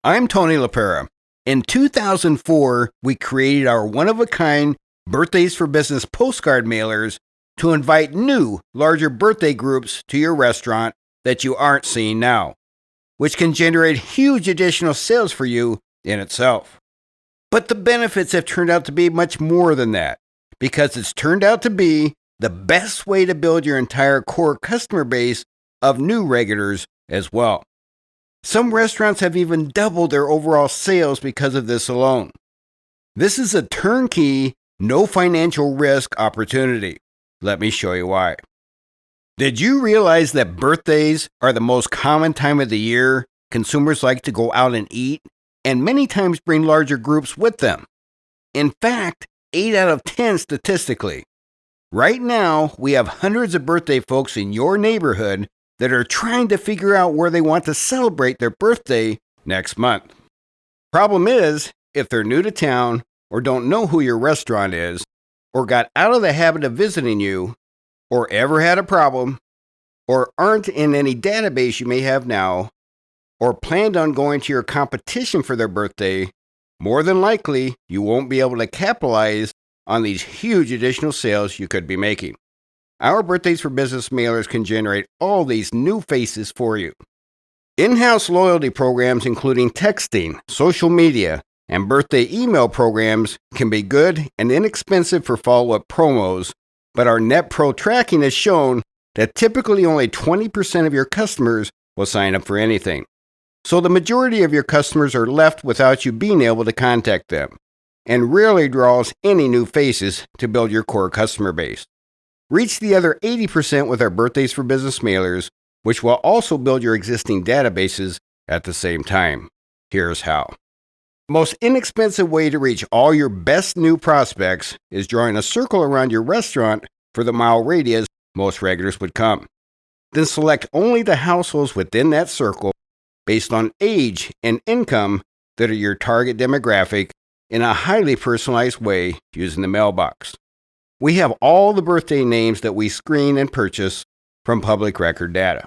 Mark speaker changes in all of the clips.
Speaker 1: I'm Tony LaPera. In 2004, we created our one-of-a-kind Birthdays for Business postcard mailers to invite new, larger birthday groups to your restaurant that you aren't seeing now, which can generate huge additional sales for you in itself. But the benefits have turned out to be much more than that, because it's turned out to be the best way to build your entire core customer base of new regulars as well. Some restaurants have even doubled their overall sales because of this alone. This is a turnkey, no financial risk opportunity. Let me show you why. Did you realize that birthdays are the most common time of the year consumers like to go out and eat, and many times bring larger groups with them? In fact, 8 out of 10 statistically. Right now, we have hundreds of birthday folks in your neighborhood that are trying to figure out where they want to celebrate their birthday next month. Problem is, if they're new to town, or don't know who your restaurant is, or got out of the habit of visiting you, or ever had a problem, or aren't in any database you may have now, or planned on going to your competition for their birthday, more than likely you won't be able to capitalize on these huge additional sales you could be making. Our Birthdays for Business mailers can generate all these new faces for you. In-house loyalty programs including texting, social media, and birthday email programs can be good and inexpensive for follow-up promos, but our Net Pro tracking has shown that typically only 20% of your customers will sign up for anything. So the majority of your customers are left without you being able to contact them, and rarely draws any new faces to build your core customer base. Reach the other 80% with our Birthdays for Business mailers, which will also build your existing databases at the same time. Here's how. The most inexpensive way to reach all your best new prospects is drawing a circle around your restaurant for the mile radius most regulars would come. Then select only the households within that circle based on age and income that are your target demographic in a highly personalized way using the mailbox. We have all the birthday names that we screen and purchase from public record data.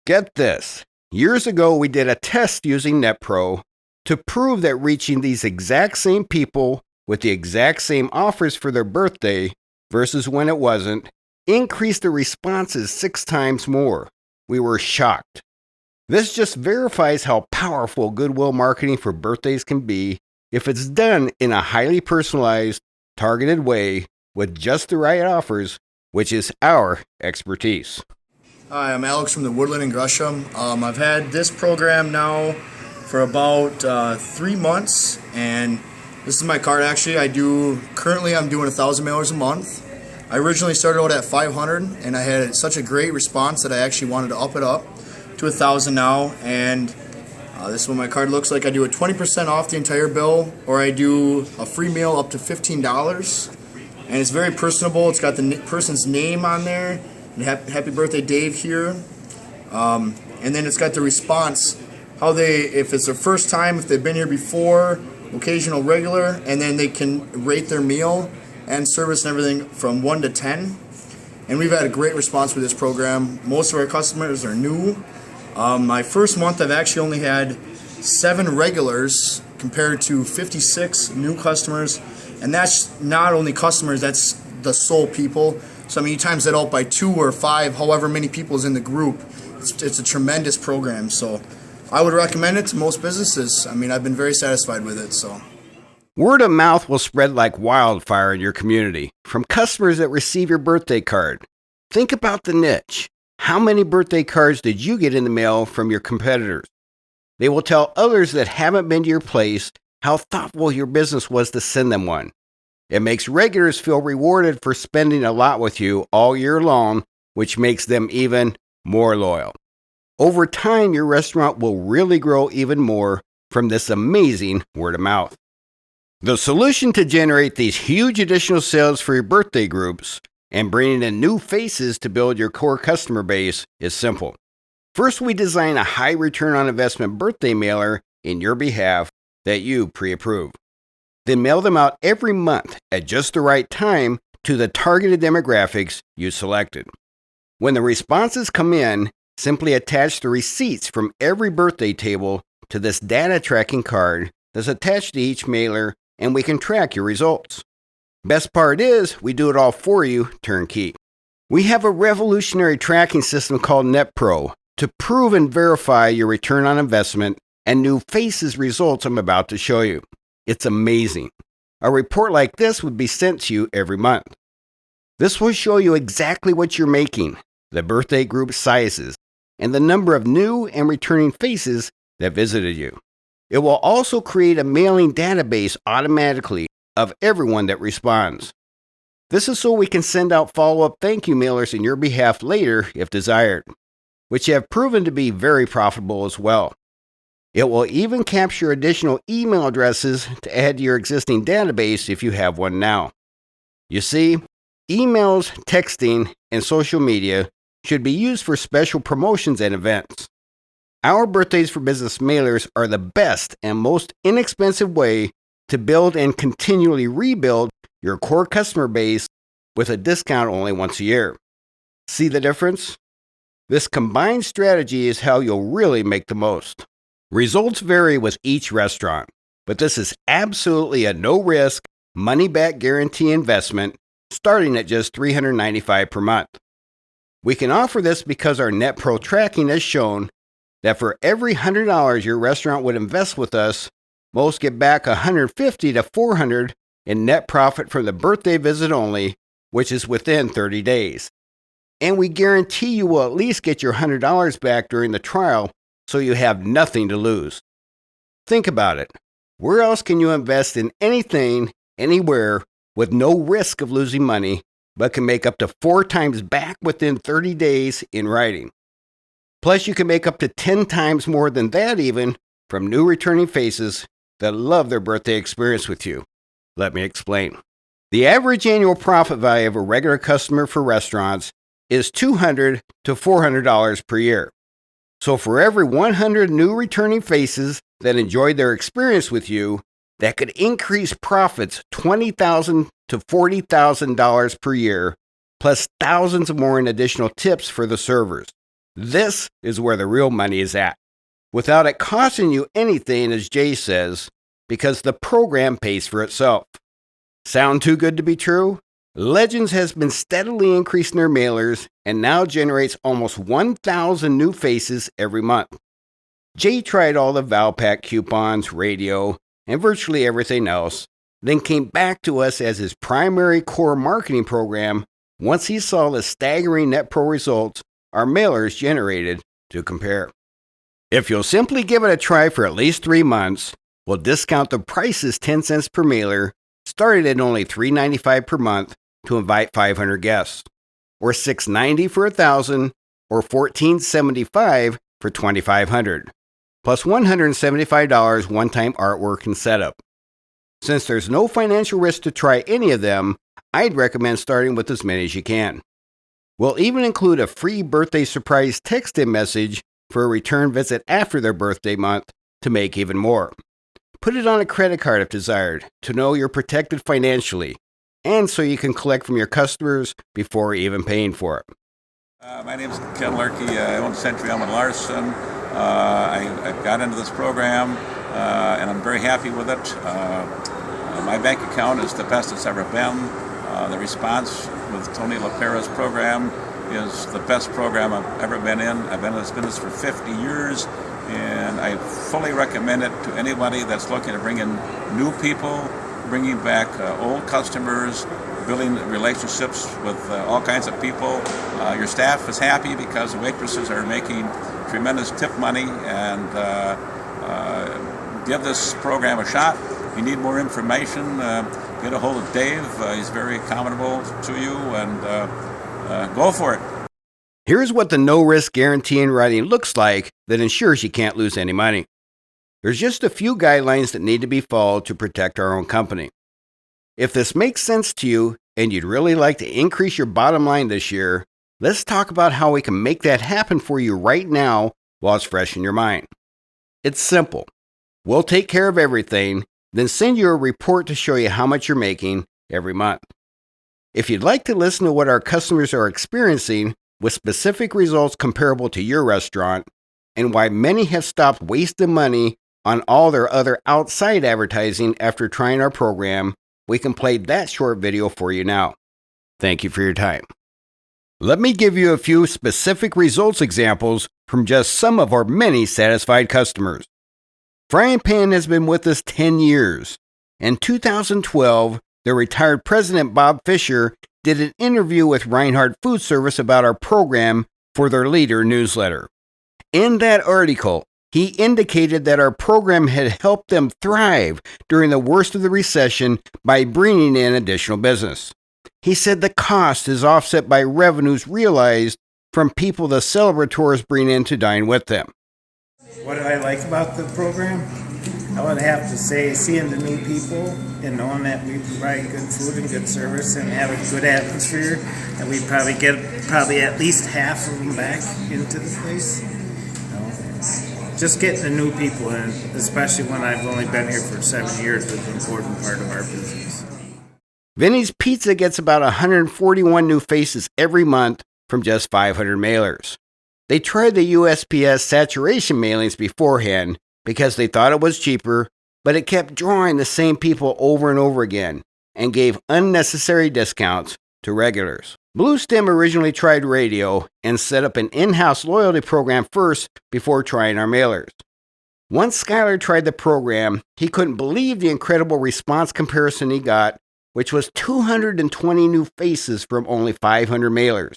Speaker 1: Get this, years ago we did a test using NetPro to prove that reaching these exact same people with the exact same offers for their birthday versus when it wasn't increased the responses 6 times more. We were shocked. This just verifies how powerful goodwill marketing for birthdays can be if it's done in a highly personalized, targeted way with just the right offers, which is our expertise.
Speaker 2: Hi, I'm Alex from the Woodland in Gresham. I've had this program now for about 3 months, and this is my card actually. Currently I'm doing 1,000 mailers a month. I originally started out at 500, and I had such a great response that I actually wanted to up it up to 1,000 now, and this is what my card looks like. I do a 20% off the entire bill, or I do a free meal up to $15. And it's very personable. It's got the person's name on there. And happy birthday, Dave, here. And then it's got the response, if it's their first time, if they've been here before, occasional, regular, and then they can rate their meal and service and everything from 1 to 10. And we've had a great response with this program. Most of our customers are new. My first month, I've actually only had 7 regulars compared to 56 new customers. And that's not only customers, that's the sole people. So I mean, you times that out by 2 or 5, however many people is in the group. It's a tremendous program. So I would recommend it to most businesses. I mean, I've been very satisfied with it. So
Speaker 1: word of mouth will spread like wildfire in your community from customers that receive your birthday card. Think about the niche. How many birthday cards did you get in the mail from your competitors? They will tell others that haven't been to your place how thoughtful your business was to send them one. It makes regulars feel rewarded for spending a lot with you all year long, which makes them even more loyal. Over time, your restaurant will really grow even more from this amazing word of mouth. The solution to generate these huge additional sales for your birthday groups and bringing in new faces to build your core customer base is simple. First, we design a high return on investment birthday mailer in your behalf that you pre-approve. Then mail them out every month at just the right time to the targeted demographics you selected. When the responses come in, simply attach the receipts from every birthday table to this data tracking card that's attached to each mailer, and we can track your results. Best part is, we do it all for you, turnkey. We have a revolutionary tracking system called NetPro to prove and verify your return on investment and new faces results I'm about to show you. It's amazing. A report like this would be sent to you every month. This will show you exactly what you're making, the birthday group sizes, and the number of new and returning faces that visited you. It will also create a mailing database automatically of everyone that responds. This is so we can send out follow-up thank you mailers in your behalf later if desired, which have proven to be very profitable as well. It will even capture additional email addresses to add to your existing database if you have one now. You see, emails, texting, and social media should be used for special promotions and events. Our Birthdays for Business mailers are the best and most inexpensive way to build and continually rebuild your core customer base with a discount only once a year. See the difference? This combined strategy is how you'll really make the most. Results vary with each restaurant, but this is absolutely a no-risk, money-back guarantee investment starting at just $395 per month. We can offer this because our NetPro tracking has shown that for every $100 your restaurant would invest with us, most get back $150 to $400 in net profit from the birthday visit only, which is within 30 days. And we guarantee you will at least get your $100 back during the trial, so you have nothing to lose. Think about it. Where else can you invest in anything, anywhere, with no risk of losing money, but can make up to 4 times back within 30 days in writing? Plus, you can make up to 10 times more than that even from new returning faces that love their birthday experience with you. Let me explain. The average annual profit value of a regular customer for restaurants is $200 to $400 per year. So for every 100 new returning faces that enjoyed their experience with you, that could increase profits $20,000 to $40,000 per year, plus thousands more in additional tips for the servers. This is where the real money is at, without it costing you anything, as Jay says, because the program pays for itself. Sound too good to be true? Legends has been steadily increasing their mailers and now generates almost 1,000 new faces every month. Jay tried all the Valpak coupons, radio, and virtually everything else, then came back to us as his primary core marketing program once he saw the staggering NetPro results our mailers generated to compare. If you'll simply give it a try for at least 3 months, we'll discount the prices 10 cents per mailer, starting at only $395 per month to invite 500 guests, or $690 for 1,000, or $1475 for 2,500, plus $175 one-time artwork and setup. Since there's no financial risk to try any of them, I'd recommend starting with as many as you can. We'll even include a free birthday surprise text-in message for a return visit after their birthday month to make even more. Put it on a credit card if desired, to know you're protected financially, and so you can collect from your customers before even paying for it.
Speaker 3: My name is Ken Larkey. I own Century Elm & Larson. I got into this program, and I'm very happy with it. My bank account is the best it's ever been. The response with Tony LaPera's program is the best program I've ever been in. I've been in this business for 50 years, and I fully recommend it to anybody that's looking to bring in new people, bringing back old customers, building relationships with all kinds of people. Your staff is happy because the waitresses are making tremendous tip money, and give this program a shot. If you need more information, get a hold of Dave. He's very accommodable to you, and go for it.
Speaker 1: Here's what the no-risk guarantee in writing looks like that ensures you can't lose any money. There's just a few guidelines that need to be followed to protect our own company. If this makes sense to you and you'd really like to increase your bottom line this year, let's talk about how we can make that happen for you right now while it's fresh in your mind. It's simple. We'll take care of everything, then send you a report to show you how much you're making every month. If you'd like to listen to what our customers are experiencing with specific results comparable to your restaurant, and why many have stopped wasting money on all their other outside advertising after trying our program, we can play that short video for you now. Thank you for your time. Let me give you a few specific results examples from just some of our many satisfied customers. Frying Pan has been with us 10 years. In 2012, their retired president Bob Fisher did an interview with Reinhardt Food Service about our program for their leader newsletter. In that article, he indicated that our program had helped them thrive during the worst of the recession by bringing in additional business. He said the cost is offset by revenues realized from people the celebrators bring in to dine with them.
Speaker 4: What do I like about the program? I would have to say seeing the new people and knowing that we provide good food and good service and have a good atmosphere, and we probably get at least half of them back into the place. Just getting the new people in, especially when I've only been here for 7 years, is an important part of our business.
Speaker 1: Vinny's Pizza gets about 141 new faces every month from just 500 mailers. They tried the USPS saturation mailings beforehand because they thought it was cheaper, but it kept drawing the same people over and over again and gave unnecessary discounts to regulars. Bluestem originally tried radio and set up an in-house loyalty program first before trying our mailers. Once Skylar tried the program, he couldn't believe the incredible response comparison he got, which was 220 new faces from only 500 mailers,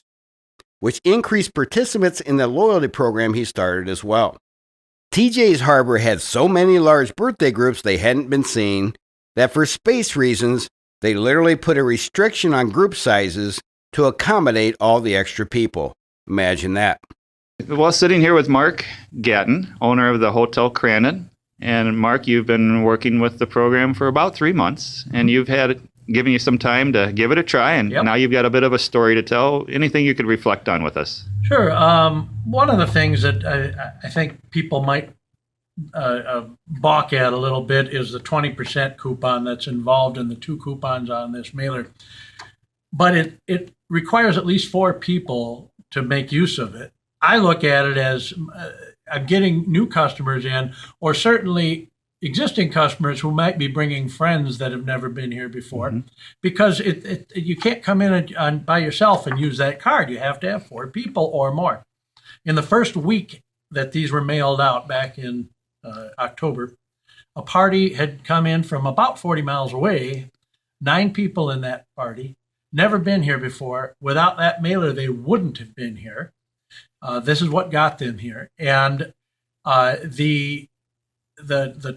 Speaker 1: which increased participants in the loyalty program he started as well. TJ's Harbor had so many large birthday groups they hadn't been seeing that for space reasons, they literally put a restriction on group sizes to accommodate all the extra people. Imagine that.
Speaker 5: Well, sitting here with Mark Gatton, owner of the Hotel Crandon. And Mark, you've been working with the program for about 3 months, and you've had given you some time to give it a try, and now you've got a bit of a story to tell. Anything you could reflect on with us?
Speaker 6: Sure. One of the things that I think people might balk at a little bit is the 20% coupon that's involved in the 2 coupons on this mailer. But it requires at least 4 people to make use of it. I look at it as I'm getting new customers in, or certainly existing customers who might be bringing friends that have never been here before, because you can't come in by yourself and use that card. You have to have 4 people or more. In the first week that these were mailed out back in October, a party had come in from about 40 miles away, 9 people in that party, never been here before. Without that mailer, they wouldn't have been here. This is what got them here. And the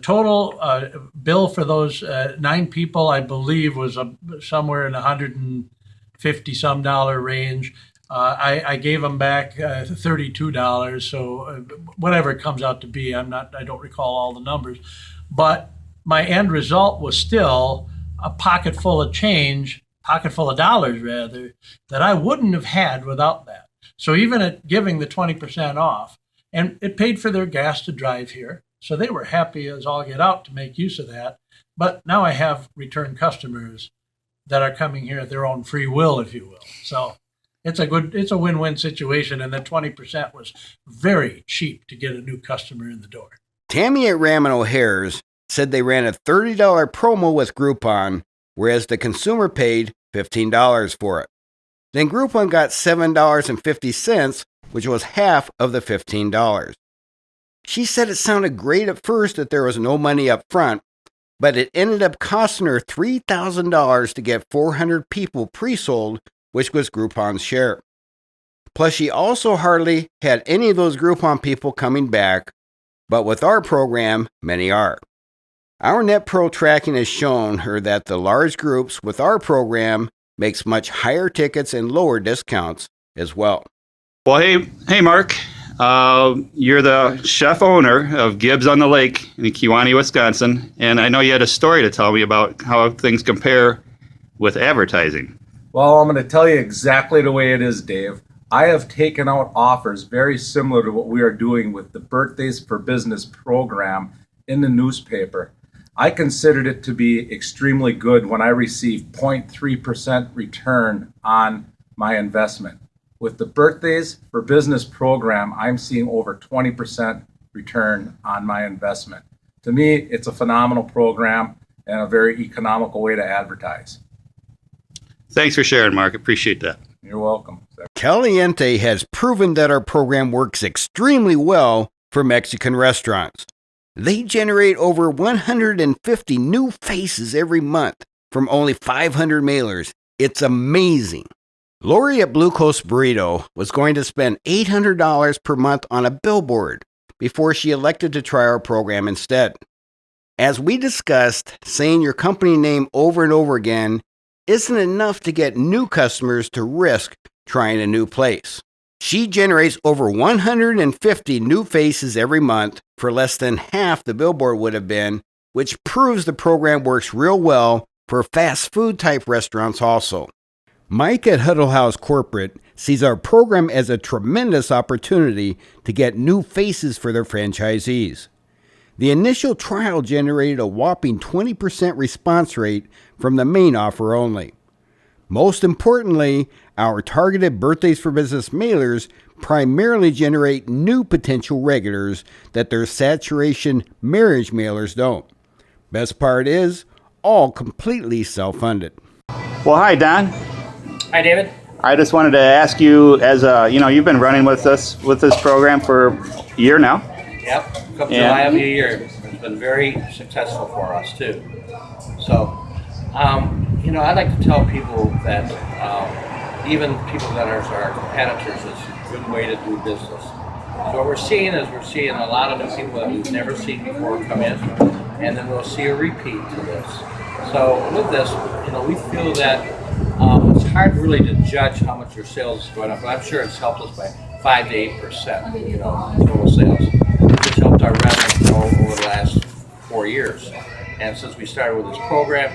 Speaker 6: total bill for those 9 people, I believe, was somewhere in $150 some range. I gave them back $32, so whatever it comes out to be, I don't recall all the numbers, but my end result was still a pocket full of dollars rather, that I wouldn't have had without that. So even at giving the 20% off, and it paid for their gas to drive here, so they were happy as all get out to make use of that. But now I have return customers that are coming here at their own free will, if you will. So it's a win-win situation, and the 20% was very cheap to get a new customer in the door.
Speaker 1: Tammy at Ram and O'Hare's said they ran a $30 promo with Groupon, whereas the consumer paid $15 for it. Then Groupon got $7.50, which was half of the $15. She said it sounded great at first that there was no money up front, but it ended up costing her $3,000 to get 400 people pre-sold, which was Groupon's share. Plus, she also hardly had any of those Groupon people coming back, but with our program, many are. Our net pro tracking has shown her that the large groups with our program makes much higher tickets and lower discounts as well.
Speaker 5: Well, hey, Mark. You're the chef owner of Gibbs on the Lake in Kewanee, Wisconsin, and I know you had a story to tell me about how things compare with advertising.
Speaker 7: Well, I'm going to tell you exactly the way it is, Dave. I have taken out offers very similar to what we are doing with the Birthdays for Business program in the newspaper. I considered it to be extremely good when I received 0.3% return on my investment. With the Birthdays for Business program, I'm seeing over 20% return on my investment. To me, it's a phenomenal program and a very economical way to advertise.
Speaker 5: Thanks for sharing, Mark. Appreciate that.
Speaker 7: You're welcome.
Speaker 1: Caliente has proven that our program works extremely well for Mexican restaurants. They generate over 150 new faces every month from only 500 mailers. It's amazing. Lori at Blue Coast Burrito was going to spend $800 per month on a billboard before she elected to try our program instead. As we discussed, saying your company name over and over again isn't enough to get new customers to risk trying a new place. She generates over 150 new faces every month for less than half the billboard would have been, which proves the program works real well for fast food type restaurants also. Mike at Huddle House Corporate sees our program as a tremendous opportunity to get new faces for their franchisees. The initial trial generated a whopping 20% response rate from the main offer only. Most importantly, our targeted Birthdays for Business mailers primarily generate new potential regulars that their saturation marriage mailers don't. Best part is, all completely self-funded.
Speaker 5: Well, hi, Don.
Speaker 8: Hi, David.
Speaker 5: I just wanted to ask you, as you've been running with us with this program for a year now.
Speaker 8: Yep, come July of the year. It's been very successful for us too. So, I like to tell people that even people that are our competitors, it's a good way to do business. So what we're seeing is a lot of new people that we've never seen before come in, and then we'll see a repeat to this. So with this, we feel that it's hard really to judge how much your sales is going up, but I'm sure it's helped us by 5 to 8%, total sales. It's helped our revenue grow over the last 4 years. And since we started with this program,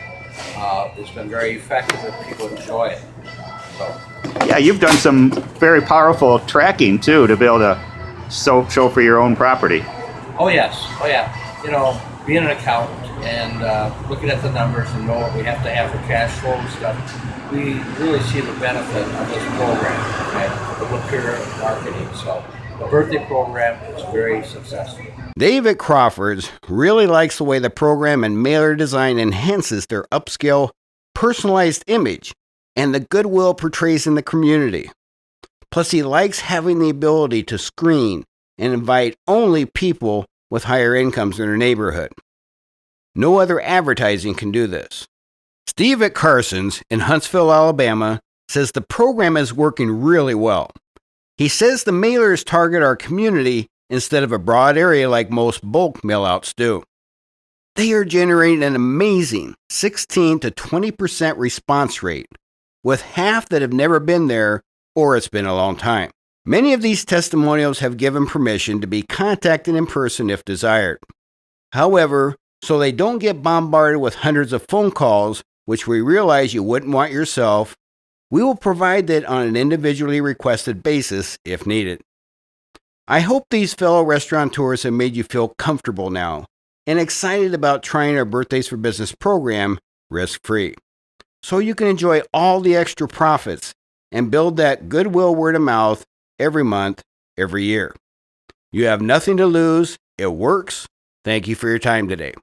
Speaker 8: it's been very effective and people enjoy it. So.
Speaker 5: Yeah, you've done some very powerful tracking too to be able to show for your own property.
Speaker 8: Oh yes, being an accountant and looking at the numbers and know what we have to have for cash flow and stuff, we really see the benefit of this program, okay, the Lapeer marketing. So the birthday program is very successful.
Speaker 1: Dave at Crawford's really likes the way the program and mailer design enhances their upscale, personalized image and the goodwill portrays in the community. Plus, he likes having the ability to screen and invite only people with higher incomes in their neighborhood. No other advertising can do this. Steve at Carson's in Huntsville, Alabama, says the program is working really well. He says the mailers target our community instead of a broad area like most bulk mailouts do. They are generating an amazing 16 to 20% response rate, with half that have never been there or it's been a long time. Many of these testimonials have given permission to be contacted in person if desired. However, so they don't get bombarded with hundreds of phone calls, which we realize you wouldn't want yourself, we will provide that on an individually requested basis if needed. I hope these fellow restaurateurs have made you feel comfortable now and excited about trying our Birthdays for Business program risk-free, so you can enjoy all the extra profits and build that goodwill word of mouth every month, every year. You have nothing to lose. It works. Thank you for your time today.